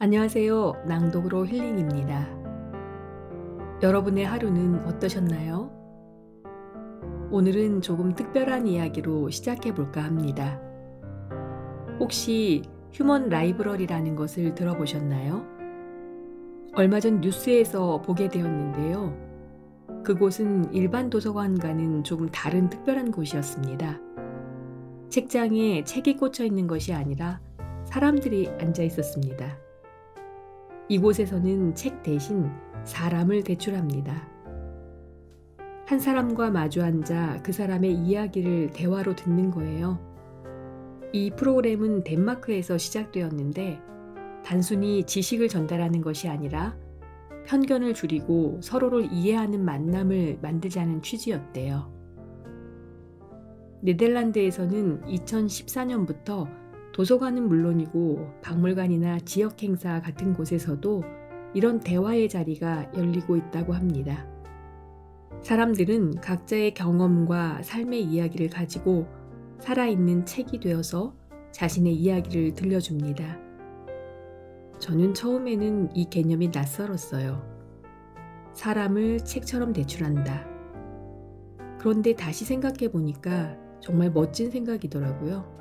안녕하세요. 낭독으로 힐링입니다. 여러분의 하루는 어떠셨나요? 오늘은 조금 특별한 이야기로 시작해 볼까 합니다. 혹시 휴먼 라이브러리라는 것을 들어보셨나요? 얼마 전 뉴스에서 보게 되었는데요. 그곳은 일반 도서관과는 조금 다른 특별한 곳이었습니다. 책장에 책이 꽂혀 있는 것이 아니라 사람들이 앉아 있었습니다. 이곳에서는 책 대신 사람을 대출합니다. 한 사람과 마주 앉아 그 사람의 이야기를 대화로 듣는 거예요. 이 프로그램은 덴마크에서 시작되었는데 단순히 지식을 전달하는 것이 아니라 편견을 줄이고 서로를 이해하는 만남을 만들자는 취지였대요. 네덜란드에서는 2014년부터 도서관은 물론이고 박물관이나 지역 행사 같은 곳에서도 이런 대화의 자리가 열리고 있다고 합니다. 사람들은 각자의 경험과 삶의 이야기를 가지고 살아있는 책이 되어서 자신의 이야기를 들려줍니다. 저는 처음에는 이 개념이 낯설었어요. 사람을 책처럼 대출한다. 그런데 다시 생각해 보니까 정말 멋진 생각이더라고요.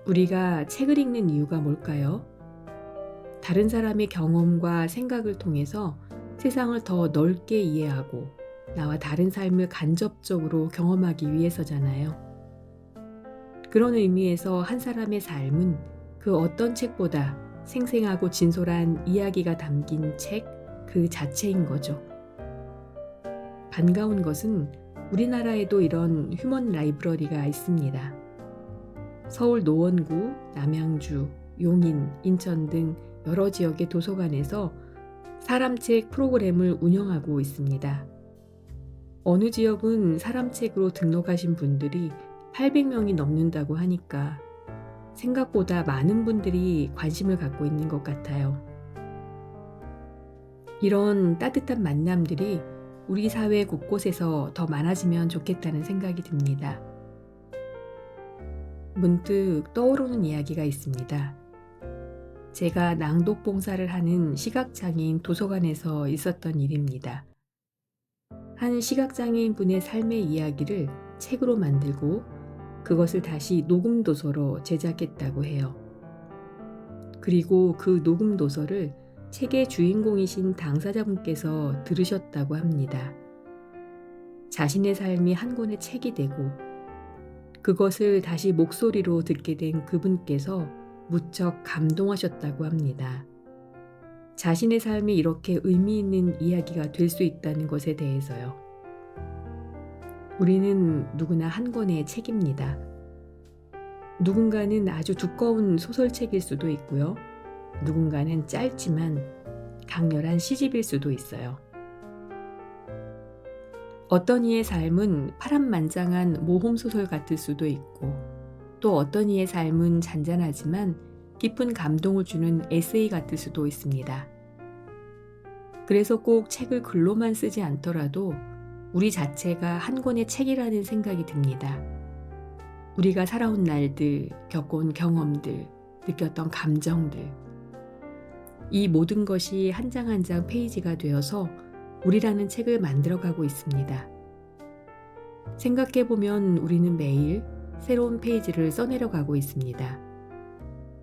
우리가 책을 읽는 이유가 뭘까요? 다른 사람의 경험과 생각을 통해서 세상을 더 넓게 이해하고 나와 다른 삶을 간접적으로 경험하기 위해서잖아요. 그런 의미에서 한 사람의 삶은 그 어떤 책보다 생생하고 진솔한 이야기가 담긴 책 그 자체인 거죠. 반가운 것은 우리나라에도 이런 휴먼 라이브러리가 있습니다. 서울 노원구, 남양주, 용인, 인천 등 여러 지역의 도서관에서 사람책 프로그램을 운영하고 있습니다. 어느 지역은 사람책으로 등록하신 분들이 800명이 넘는다고 하니까 생각보다 많은 분들이 관심을 갖고 있는 것 같아요. 이런 따뜻한 만남들이 우리 사회 곳곳에서 더 많아지면 좋겠다는 생각이 듭니다. 문득 떠오르는 이야기가 있습니다. 제가 낭독 봉사를 하는 시각장애인 도서관에서 있었던 일입니다. 한 시각장애인 분의 삶의 이야기를 책으로 만들고 그것을 다시 녹음 도서로 제작했다고 해요. 그리고 그 녹음 도서를 책의 주인공이신 당사자분께서 들으셨다고 합니다. 자신의 삶이 한 권의 책이 되고 그것을 다시 목소리로 듣게 된 그분께서 무척 감동하셨다고 합니다. 자신의 삶이 이렇게 의미 있는 이야기가 될 수 있다는 것에 대해서요. 우리는 누구나 한 권의 책입니다. 누군가는 아주 두꺼운 소설책일 수도 있고요. 누군가는 짧지만 강렬한 시집일 수도 있어요. 어떤 이의 삶은 파란만장한 모험소설 같을 수도 있고 또 어떤 이의 삶은 잔잔하지만 깊은 감동을 주는 에세이 같을 수도 있습니다. 그래서 꼭 책을 글로만 쓰지 않더라도 우리 자체가 한 권의 책이라는 생각이 듭니다. 우리가 살아온 날들, 겪어온 경험들, 느꼈던 감정들 이 모든 것이 한 장 한 장 페이지가 되어서 우리라는 책을 만들어가고 있습니다. 생각해보면 우리는 매일 새로운 페이지를 써내려가고 있습니다.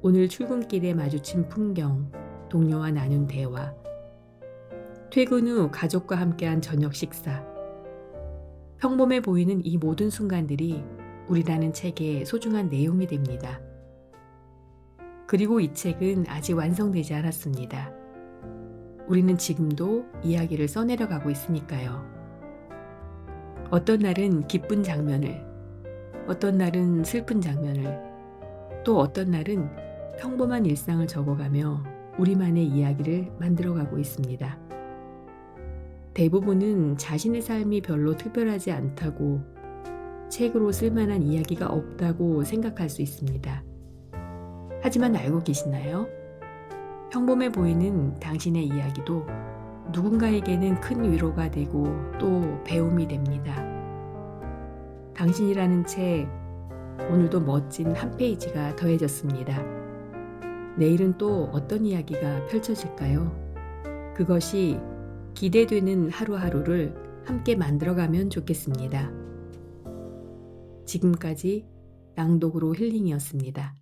오늘 출근길에 마주친 풍경, 동료와 나눈 대화, 퇴근 후 가족과 함께한 저녁 식사. 평범해 보이는 이 모든 순간들이 우리라는 책의 소중한 내용이 됩니다. 그리고 이 책은 아직 완성되지 않았습니다. 우리는 지금도 이야기를 써내려가고 있으니까요. 어떤 날은 기쁜 장면을, 어떤 날은 슬픈 장면을, 또 어떤 날은 평범한 일상을 적어가며 우리만의 이야기를 만들어가고 있습니다. 대부분은 자신의 삶이 별로 특별하지 않다고 책으로 쓸만한 이야기가 없다고 생각할 수 있습니다. 하지만 알고 계시나요? 평범해 보이는 당신의 이야기도 누군가에게는 큰 위로가 되고 또 배움이 됩니다. 당신이라는 책, 오늘도 멋진 한 페이지가 더해졌습니다. 내일은 또 어떤 이야기가 펼쳐질까요? 그것이 기대되는 하루하루를 함께 만들어가면 좋겠습니다. 지금까지 낭독으로 힐링이었습니다.